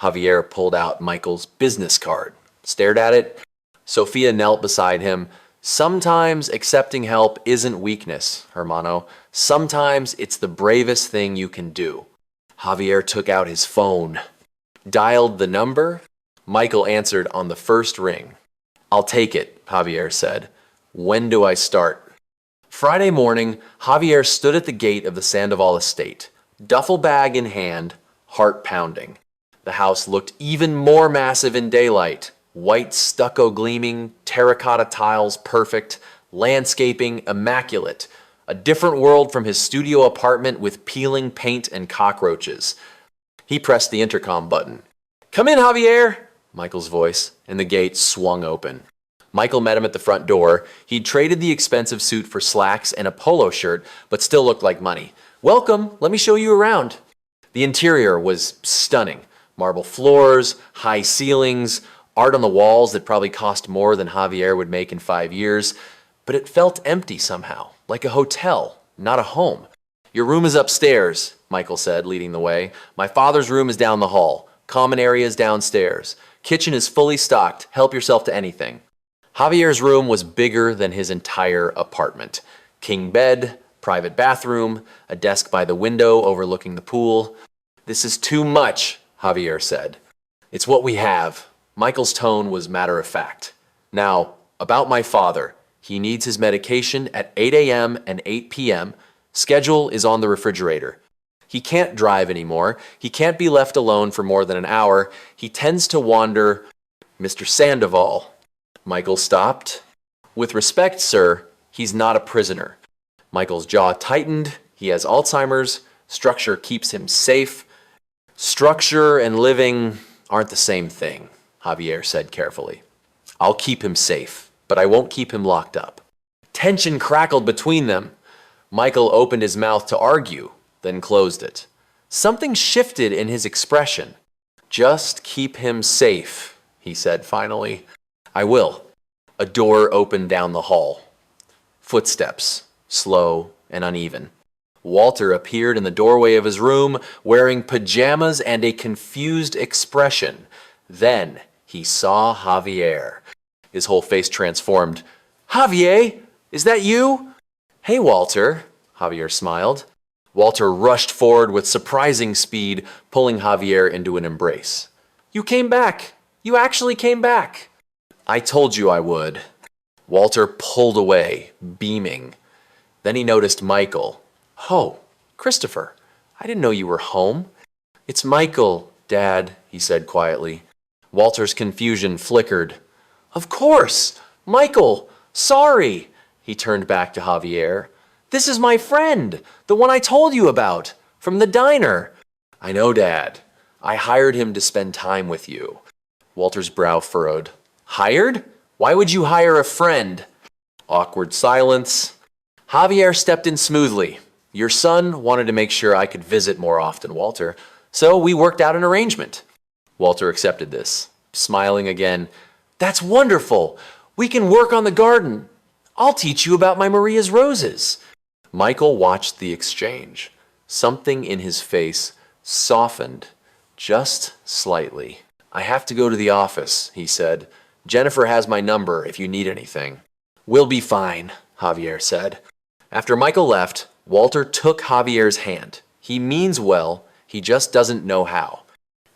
Javier pulled out Michael's business card, stared at it. Sophia knelt beside him. Sometimes accepting help isn't weakness, hermano. Sometimes it's the bravest thing you can do. Javier took out his phone, dialed the number. Michael answered on the first ring. I'll take it, Javier said. When do I start? Friday morning, Javier stood at the gate of the Sandoval estate, duffel bag in hand, heart pounding. The house looked even more massive in daylight. White stucco gleaming, terracotta tiles perfect, landscaping immaculate. A different world from his studio apartment with peeling paint and cockroaches. He pressed the intercom button. Come in, Javier, Michael's voice, and the gate swung open. Michael met him at the front door. He'd traded the expensive suit for slacks and a polo shirt, but still looked like money. Welcome, let me show you around. The interior was stunning. Marble floors, high ceilings, art on the walls that probably cost more than Javier would make in 5 years, but it felt empty somehow, like a hotel, not a home. Your room is upstairs, Michael said, leading the way. My father's room is down the hall. Common areas downstairs. Kitchen is fully stocked. Help yourself to anything. Javier's room was bigger than his entire apartment. King bed, private bathroom, a desk by the window overlooking the pool. This is too much, Javier said. It's what we have. Michael's tone was matter of fact. Now, about my father. He needs his medication at 8 a.m. and 8 p.m. Schedule is on the refrigerator. He can't drive anymore. He can't be left alone for more than an hour. He tends to wander. Mr. Sandoval. Michael stopped. With respect, sir, he's not a prisoner. Michael's jaw tightened. He has Alzheimer's. Structure keeps him safe. Structure and living aren't the same thing, Javier said carefully. I'll keep him safe, but I won't keep him locked up. Tension crackled between them. Michael opened his mouth to argue, then closed it. Something shifted in his expression. Just keep him safe, he said finally. I will. A door opened down the hall. Footsteps, slow and uneven. Walter appeared in the doorway of his room, wearing pajamas and a confused expression. Then he saw Javier. His whole face transformed. Javier, is that you? Hey, Walter, Javier smiled. Walter rushed forward with surprising speed, pulling Javier into an embrace. You came back. You actually came back. I told you I would. Walter pulled away, beaming. Then he noticed Michael. Oh, Christopher, I didn't know you were home. It's Michael, Dad, he said quietly. Walter's confusion flickered. Of course, Michael, sorry. He turned back to Javier. This is my friend, the one I told you about, from the diner. I know, Dad. I hired him to spend time with you. Walter's brow furrowed. Hired? Why would you hire a friend? Awkward silence. Javier stepped in smoothly. Your son wanted to make sure I could visit more often, Walter, so we worked out an arrangement. Walter accepted this, smiling again. That's wonderful. We can work on the garden. I'll teach you about my Maria's roses. Michael watched the exchange. Something in his face softened just slightly. I have to go to the office, he said. Jennifer has my number if you need anything. We'll be fine, Javier said. After Michael left, Walter took Javier's hand. He means well, he just doesn't know how.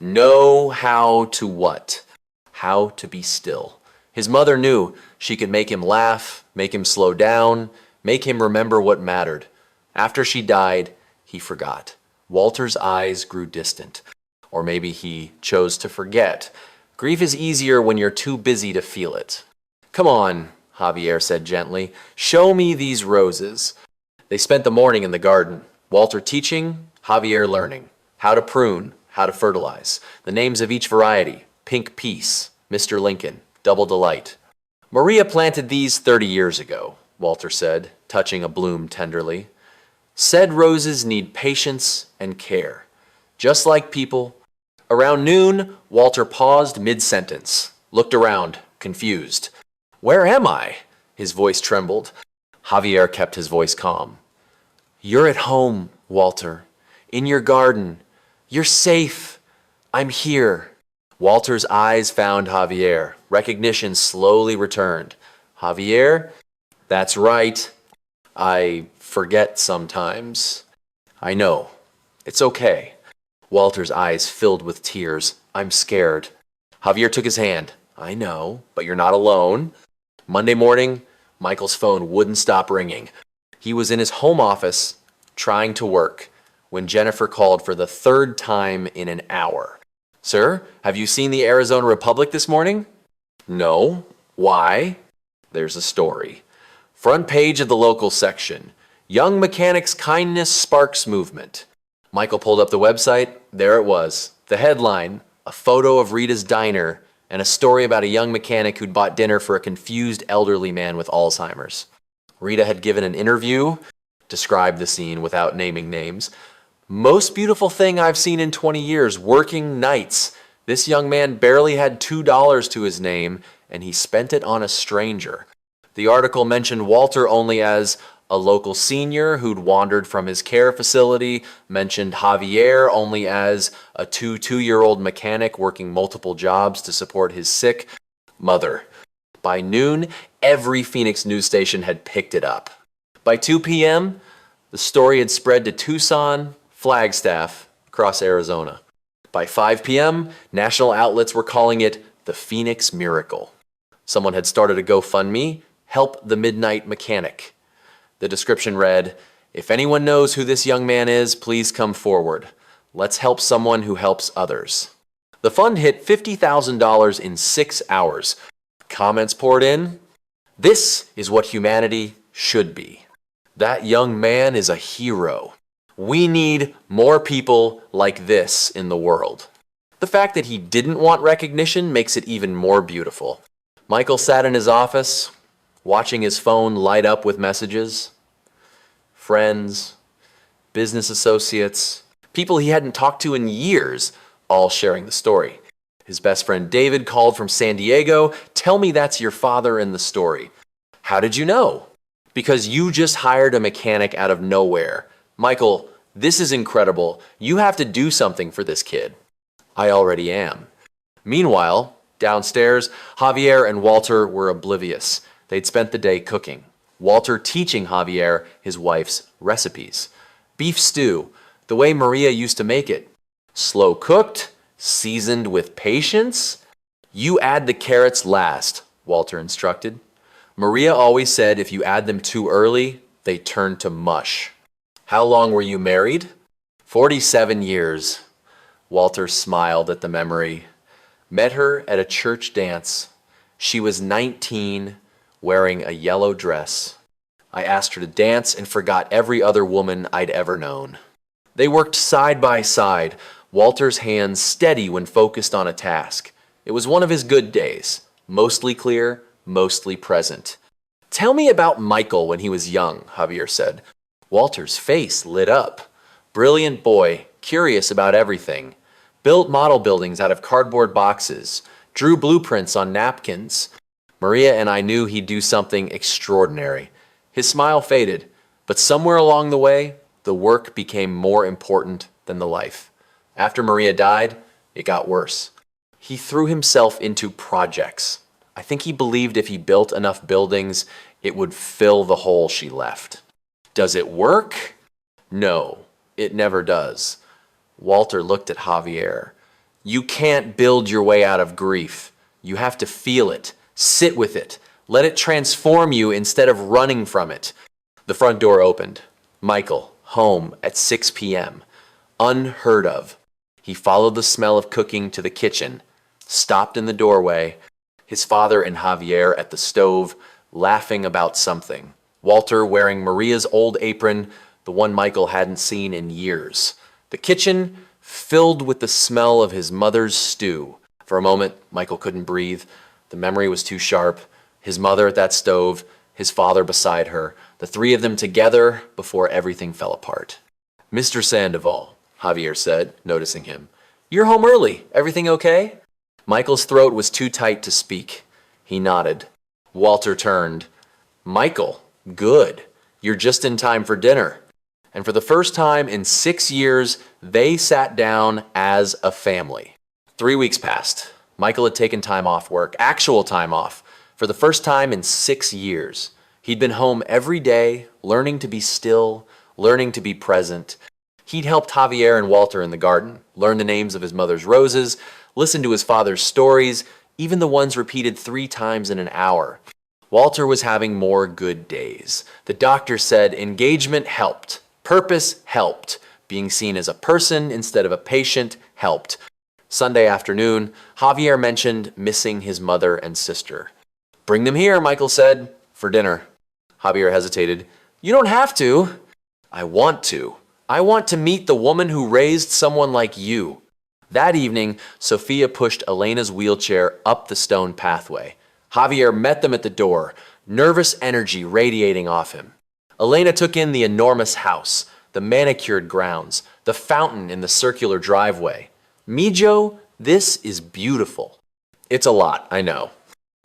Know how to what? How to be still. His mother knew she could make him laugh, make him slow down, make him remember what mattered. After she died, he forgot. Walter's eyes grew distant. Or maybe he chose to forget. Grief is easier when you're too busy to feel it. Come on, Javier said gently. Show me these roses. They spent the morning in the garden. Walter teaching, Javier learning. How to prune, how to fertilize. The names of each variety. Pink Peace, Mr. Lincoln, Double Delight. Maria planted these 30 years ago, Walter said, touching a bloom tenderly. Said roses need patience and care. just like people. Around noon, Walter paused mid-sentence, looked around, confused. Where am I? His voice trembled. Javier kept his voice calm. You're at home, Walter. In your garden. You're safe. I'm here. Walter's eyes found Javier. Recognition slowly returned. Javier? That's right. I forget sometimes. I know. It's okay. Walter's eyes filled with tears. I'm scared. Javier took his hand. I know, but you're not alone. Monday morning, Michael's phone wouldn't stop ringing. He was in his home office, trying to work, when Jennifer called for the third time in an hour. Sir, have you seen the Arizona Republic this morning? No. Why? There's a story. Front page of the local section. Young Mechanics Kindness Sparks Movement. Michael pulled up the website. There it was. The headline, a photo of Rita's diner, and a story about a young mechanic who'd bought dinner for a confused elderly man with Alzheimer's. Rita had given an interview, described the scene without naming names. Most beautiful thing I've seen in 20 years, working nights. This young man barely had $2 to his name, and he spent it on a stranger. The article mentioned Walter only as a local senior who'd wandered from his care facility, mentioned Javier only as a two-year-old mechanic working multiple jobs to support his sick mother. By noon, every Phoenix news station had picked it up. By 2 p.m., the story had spread to Tucson, Flagstaff, across Arizona. By 5 p.m., national outlets were calling it the Phoenix Miracle. Someone had started a GoFundMe, Help the Midnight Mechanic. The description read, if anyone knows who this young man is, please come forward. Let's help someone who helps others. The fund hit $50,000 in 6 hours. Comments poured in. This is what humanity should be. That young man is a hero. We need more people like this in the world. The fact that he didn't want recognition makes it even more beautiful. Michael sat in his office, watching his phone light up with messages. Friends, business associates, people he hadn't talked to in years, all sharing the story. His best friend David called from San Diego. Tell me that's your father in the story. How did you know? Because you just hired a mechanic out of nowhere. Michael, this is incredible. You have to do something for this kid. I already am. Meanwhile, downstairs, Javier and Walter were oblivious. They'd spent the day cooking. Walter teaching Javier his wife's recipes. Beef stew, the way Maria used to make it. Slow cooked, seasoned with patience. You add the carrots last, Walter instructed. Maria always said if you add them too early, they turn to mush. How long were you married? 47 years. Walter smiled at the memory. Met her at a church dance. She was 19, wearing a yellow dress. I asked her to dance and forgot every other woman I'd ever known. They worked side by side, Walter's hands steady when focused on a task. It was one of his good days, mostly clear, mostly present. Tell me about Michael when he was young, Javier said. Walter's face lit up. Brilliant boy, curious about everything. Built model buildings out of cardboard boxes. Drew blueprints on napkins. Maria and I knew he'd do something extraordinary. His smile faded, but somewhere along the way, the work became more important than the life. After Maria died, it got worse. He threw himself into projects. I think he believed if he built enough buildings, it would fill the hole she left. Does it work? No, it never does. Walter looked at Javier. You can't build your way out of grief. You have to feel it, sit with it, let it transform you instead of running from it. The front door opened. Michael, home at 6 p.m. Unheard of. He followed the smell of cooking to the kitchen, stopped in the doorway, his father and Javier at the stove, laughing about something. Walter wearing Maria's old apron, the one Michael hadn't seen in years. The kitchen filled with the smell of his mother's stew. For a moment, Michael couldn't breathe. The memory was too sharp. His mother at that stove, his father beside her, the three of them together before everything fell apart. Mr. Sandoval, Javier said, noticing him. You're home early. Everything okay? Michael's throat was too tight to speak. He nodded. Walter turned. Michael, good. You're just in time for dinner. And for the first time in 6 years, they sat down as a family. 3 weeks passed. Michael had taken time off work, actual time off, for the first time in 6 years. He'd been home every day, learning to be still, learning to be present. He'd helped Javier and Walter in the garden, learn the names of his mother's roses, listen to his father's stories, even the ones repeated 3 times in an hour. Walter was having more good days. The doctor said engagement helped. Purpose helped. Being seen as a person instead of a patient helped. Sunday afternoon, Javier mentioned missing his mother and sister. Bring them here, Michael said, for dinner. Javier hesitated. You don't have to. I want to. I want to meet the woman who raised someone like you. That evening, Sophia pushed Elena's wheelchair up the stone pathway. Javier met them at the door, nervous energy radiating off him. Elena took in the enormous house, the manicured grounds, the fountain in the circular driveway. Mijo, this is beautiful. It's a lot, I know.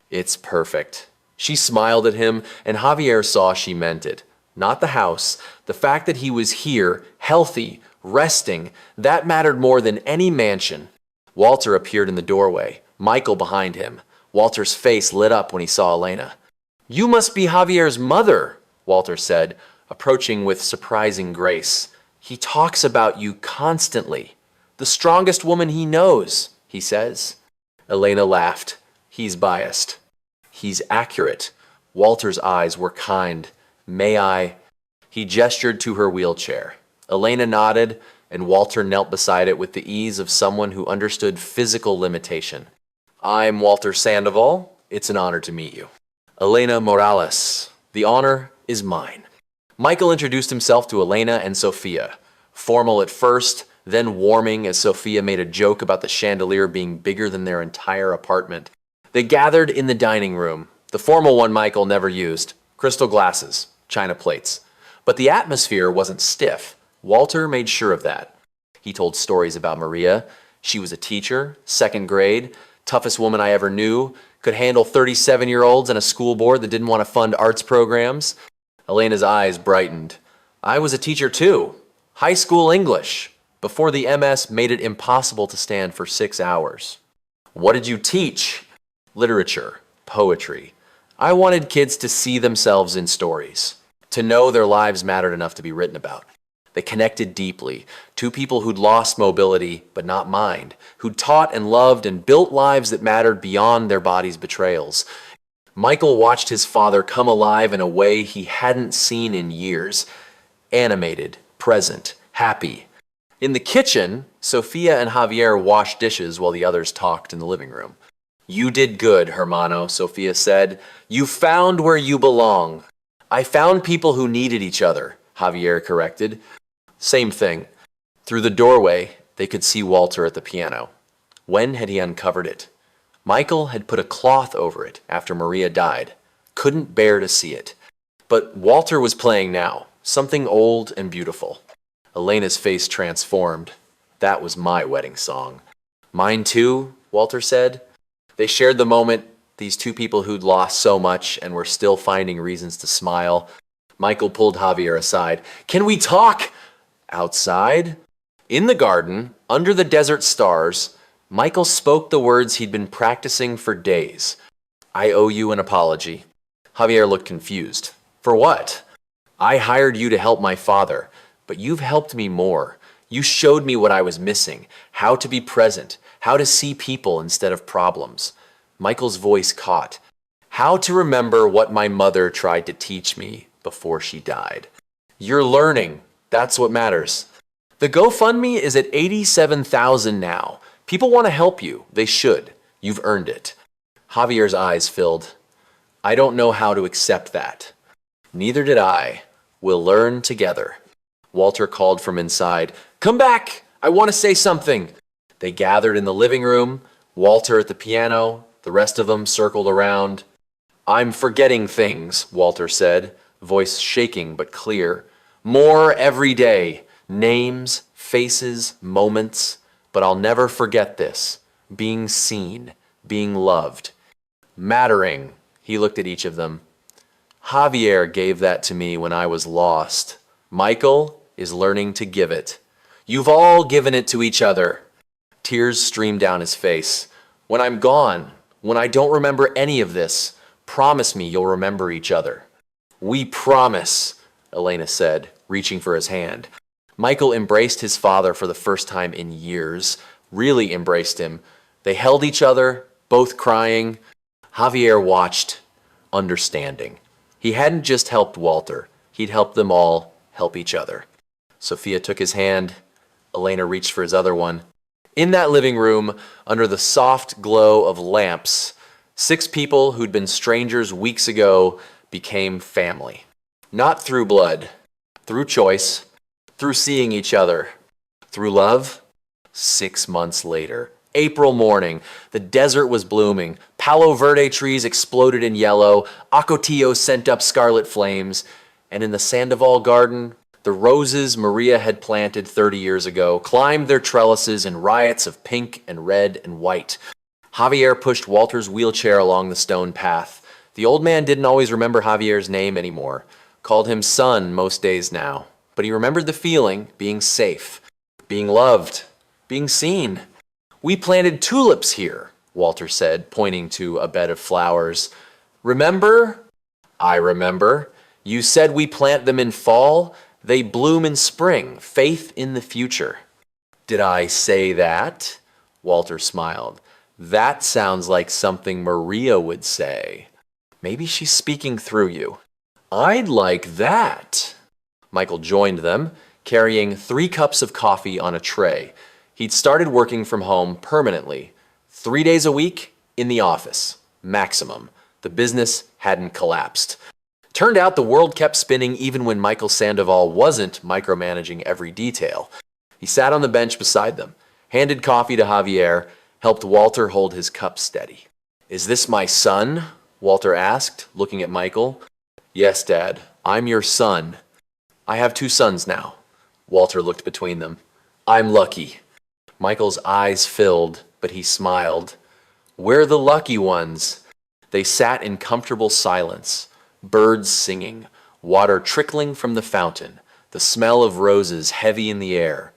It's perfect. She smiled at him, and Javier saw she meant it. Not the house, the fact that he was here, healthy, resting, that mattered more than any mansion. Walter appeared in the doorway, Michael behind him. Walter's face lit up when he saw Elena. You must be Javier's mother, Walter said, approaching with surprising grace. He talks about you constantly. The strongest woman he knows, he says. Elena laughed. He's biased. He's accurate. Walter's eyes were kind. May I? He gestured to her wheelchair. Elena nodded, and Walter knelt beside it with the ease of someone who understood physical limitation. I'm Walter Sandoval. It's an honor to meet you. Elena Morales. The honor is mine. Michael introduced himself to Elena and Sophia. Formal at first, then warming as Sophia made a joke about the chandelier being bigger than their entire apartment. They gathered in the dining room, the formal one Michael never used. Crystal glasses, china plates. But the atmosphere wasn't stiff. Walter made sure of that. He told stories about Maria. She was a teacher, 2nd grade, toughest woman I ever knew, could handle 37-year-olds and a school board that didn't want to fund arts programs. Elena's eyes brightened. I was a teacher too. High school English, before the MS made it impossible to stand for 6 hours. What did you teach? Literature, poetry. I wanted kids to see themselves in stories, to know their lives mattered enough to be written about. They connected deeply. 2 people who'd lost mobility, but not mind, who'd taught and loved and built lives that mattered beyond their bodies' betrayals. Michael watched his father come alive in a way he hadn't seen in years. Animated, present, happy. In the kitchen, Sophia and Javier washed dishes while the others talked in the living room. You did good, hermano, Sophia said. You found where you belong. I found people who needed each other, Javier corrected. Same thing. Through the doorway, they could see Walter at the piano. When had he uncovered it? Michael had put a cloth over it after Maria died. Couldn't bear to see it. But Walter was playing now, something old and beautiful. Elena's face transformed. That was my wedding song. Mine too, Walter said. They shared the moment, these 2 people who'd lost so much and were still finding reasons to smile. Michael pulled Javier aside. Can we talk? Outside? In the garden, under the desert stars, Michael spoke the words he'd been practicing for days. I owe you an apology. Javier looked confused. For what? I hired you to help my father, but you've helped me more. You showed me what I was missing, how to be present, how to see people instead of problems. Michael's voice caught. How to remember what my mother tried to teach me before she died. You're learning. That's what matters. The GoFundMe is at $87,000 now. People want to help you. They should. You've earned it. Javier's eyes filled. I don't know how to accept that. Neither did I. We'll learn together. Walter called from inside. Come back! I want to say something. They gathered in the living room, Walter at the piano, the rest of them circled around. I'm forgetting things, Walter said, voice shaking but clear. More every day. Names, faces, moments, but I'll never forget this. Being seen, being loved, mattering. He looked at each of them. Javier gave that to me when I was lost. Michael is learning to give it. You've all given it to each other. Tears streamed down his face. When I'm gone, when I don't remember any of this, promise me you'll remember each other. We promise, Elena said, reaching for his hand. Michael embraced his father for the first time in years, really embraced him. They held each other, both crying. Javier watched, understanding. He hadn't just helped Walter, he'd helped them all help each other. Sophia took his hand. Elena reached for his other one. In that living room, under the soft glow of lamps, 6 people who'd been strangers weeks ago became family. Not through blood, through choice, through seeing each other, through love. 6 months later, April morning, the desert was blooming. Palo Verde trees exploded in yellow. Ocotillo sent up scarlet flames. And in the Sandoval garden, the roses Maria had planted 30 years ago climbed their trellises in riots of pink and red and white. Javier pushed Walter's wheelchair along the stone path. The old man didn't always remember Javier's name anymore, called him son most days now. But he remembered the feeling, being safe, being loved, being seen. We planted tulips here, Walter said, pointing to a bed of flowers. Remember? I remember. You said we plant them in fall. They bloom in spring, faith in the future. Did I say that? Walter smiled. That sounds like something Maria would say. Maybe she's speaking through you. I'd like that. Michael joined them, carrying 3 cups of coffee on a tray. He'd started working from home permanently, 3 days a week in the office, maximum. The business hadn't collapsed. Turned out the world kept spinning even when Michael Sandoval wasn't micromanaging every detail. He sat on the bench beside them, handed coffee to Javier, helped Walter hold his cup steady. Is this my son? Walter asked, looking at Michael. Yes, Dad, I'm your son. I have 2 sons now. Walter looked between them. I'm lucky. Michael's eyes filled, but he smiled. We're the lucky ones. They sat in comfortable silence. Birds singing, water trickling from the fountain, the smell of roses heavy in the air.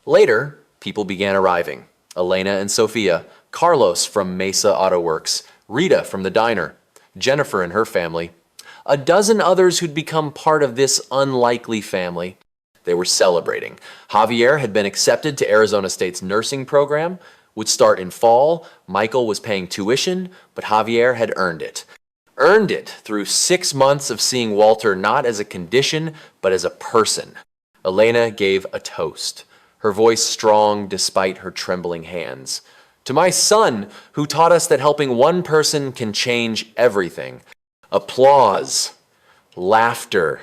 Later, people began arriving. Elena and Sophia, Carlos from Mesa Auto Works, Rita from the diner, Jennifer and her family, a dozen others who'd become part of this unlikely family. They were celebrating. Javier had been accepted to Arizona State's nursing program, would start in fall. Michael was paying tuition, but Javier had earned it. Earned it through 6 months of seeing Walter not as a condition, but as a person. Elena gave a toast, her voice strong despite her trembling hands. To my son, who taught us that helping one person can change everything. Applause. Laughter.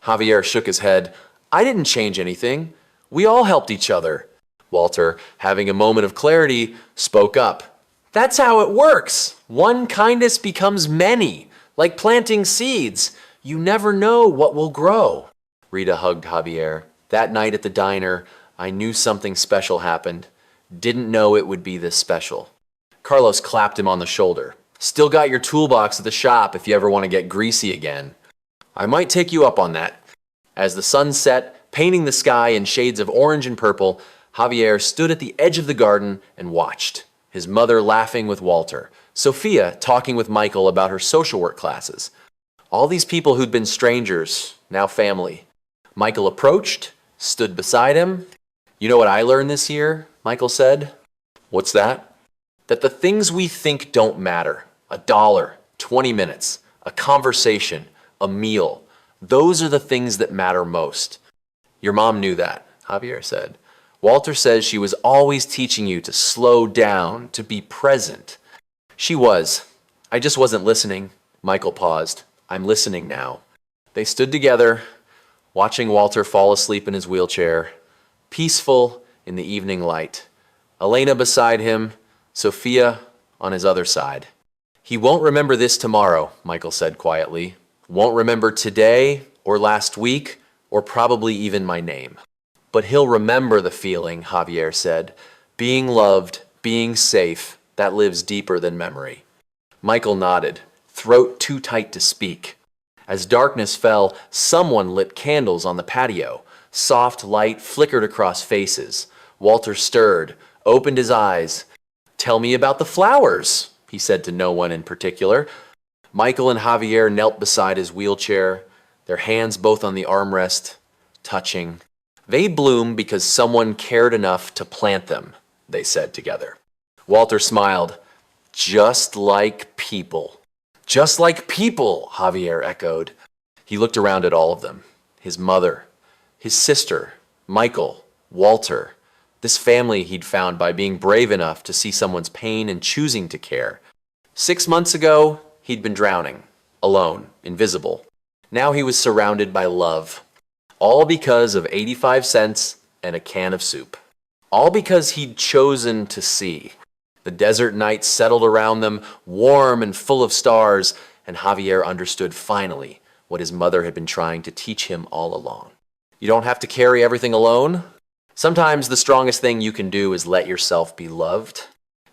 Javier shook his head. I didn't change anything. We all helped each other. Walter, having a moment of clarity, spoke up. That's how it works. One kindness becomes many, like planting seeds. You never know what will grow. Rita hugged Javier. That night at the diner, I knew something special happened. Didn't know it would be this special. Carlos clapped him on the shoulder. Still got your toolbox at the shop if you ever want to get greasy again. I might take you up on that. As the sun set, painting the sky in shades of orange and purple, Javier stood at the edge of the garden and watched. His mother laughing with Walter, Sophia talking with Michael about her social work classes. All these people who'd been strangers, now family. Michael approached, stood beside him. You know what I learned this year? Michael said. What's that? That the things we think don't matter, $1, 20 minutes, a conversation, a meal, those are the things that matter most. Your mom knew that, Javier said. Walter says she was always teaching you to slow down, to be present. She was. I just wasn't listening. Michael paused. I'm listening now. They stood together, watching Walter fall asleep in his wheelchair, peaceful in the evening light. Elena beside him, Sophia on his other side. He won't remember this tomorrow, Michael said quietly. Won't remember today or last week or probably even my name. But he'll remember the feeling, Javier said. Being loved, being safe, that lives deeper than memory. Michael nodded, throat too tight to speak. As darkness fell, someone lit candles on the patio. Soft light flickered across faces. Walter stirred, opened his eyes. "Tell me about the flowers," he said to no one in particular. Michael and Javier knelt beside his wheelchair, their hands both on the armrest, touching. "They bloom because someone cared enough to plant them," they said together. Walter smiled. "Just like people." "Just like people," Javier echoed. He looked around at all of them. His mother, his sister, Michael, Walter. This family he'd found by being brave enough to see someone's pain and choosing to care. 6 months ago, he'd been drowning, alone, invisible. Now he was surrounded by love. All because of 85 cents and a can of soup. All because he'd chosen to see. The desert night settled around them, warm and full of stars, and Javier understood finally what his mother had been trying to teach him all along. You don't have to carry everything alone. Sometimes the strongest thing you can do is let yourself be loved.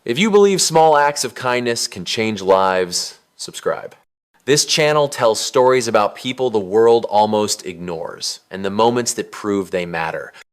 If you believe small acts of kindness can change lives, subscribe. This channel tells stories about people the world almost ignores, and the moments that prove they matter.